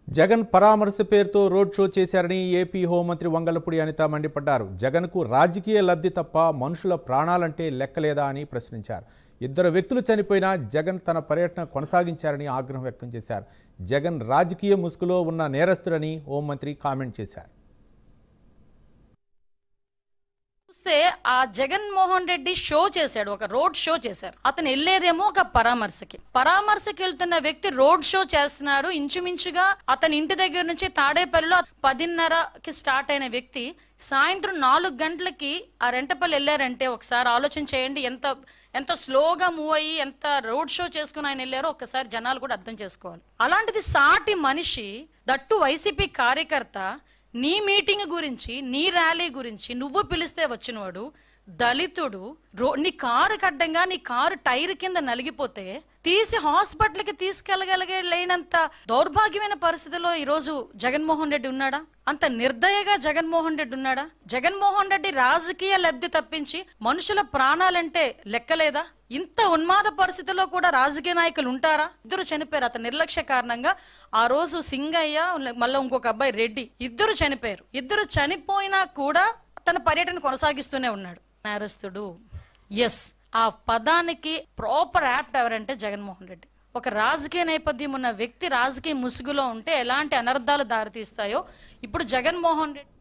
జగన్ పరామర్శ పేరుతో road show చేశారని ఏపీ హోంమంత్రి వంగలపూడి అనిత మండిపడ్డారు. జగన్కు రాజకీయ లబ్ధి తప్ప మనుషుల ప్రాణాలంటే లెక్కలేదా అని ప్రశ్నించారు. ఇద్దరు వ్యక్తులు చనిపోయినా జగన్ తన పర్యటన కొనసాగించారని ఆగ్రహం వ్యక్తం చేశారు. జగన్ రాజకీయ ముసుగులో ఉన్న నేరస్తుడని హోంమంత్రి కామెంట్ చేశారు. చూస్తే ఆ జగన్మోహన్ రెడ్డి షో చేశాడు, ఒక రోడ్ షో చేశారు. అతను వెళ్ళేదేమో ఒక పరామర్శకి వెళ్తున్న వ్యక్తి రోడ్ షో చేస్తున్నాడు. ఇంచుమించుగా అతని ఇంటి దగ్గర నుంచి తాడేపల్లిలో 10:30కి స్టార్ట్ అయిన వ్యక్తి సాయంత్రం 4 గంటలకి ఆ రెంటపల్లి వెళ్ళారంటే ఒకసారి ఆలోచన చేయండి. ఎంత స్లోగా మూవ్ అయ్యి ఎంత రోడ్ షో చేసుకుని ఆయన వెళ్ళారో ఒక్కసారి జనాలు కూడా అర్థం చేసుకోవాలి. అలాంటిది సాటి మనిషి, దట్టు వైసీపీ కార్యకర్త, నీ మీటింగ్ గురించి, నీ ర్యాలీ గురించి నువ్వు పిలిస్తే వచ్చినవాడు దళితుడు, నీ కారు కడ్డంగా నీ కారు టైర్ కింద నలిగిపోతే తీసి హాస్పిటల్కి తీసుకెళ్ళగలిగేంత దౌర్భాగ్యమైన పరిస్థితిలో ఈరోజు జగన్మోహన్ రెడ్డి ఉన్నాడా? అంత నిర్దయగా జగన్మోహన్ రెడ్డి ఉన్నాడా? జగన్మోహన్ రెడ్డి రాజకీయ లబ్ధి తప్పించి మనుషుల ప్రాణాలంటే లెక్కలేదా? ఇంత ఉన్మాద పరిస్థితిలో కూడా రాజకీయ నాయకులు ఉంటారా? ఇద్దరు చనిపోయారు అతని నిర్లక్ష్య కారణంగా. ఆ రోజు సింగయ్య, మళ్ళీ ఇంకొక అబ్బాయి రెడ్డి, ఇద్దరు చనిపోయారు. ఇద్దరు చనిపోయినా కూడా తన పర్యటన కొనసాగిస్తూనే ఉన్నాడు. నేరస్తుడు, ఎస్, ఆ పదానికి ప్రాపర్ యాప్ట్ ఎవరంటే జగన్మోహన్ రెడ్డి. ఒక రాజకీయ నేపథ్యం ఉన్న వ్యక్తి రాజకీయ ముసుగులో ఉంటే ఎలాంటి అనర్థాలు దారితీస్తాయో ఇప్పుడు జగన్మోహన్ రెడ్డి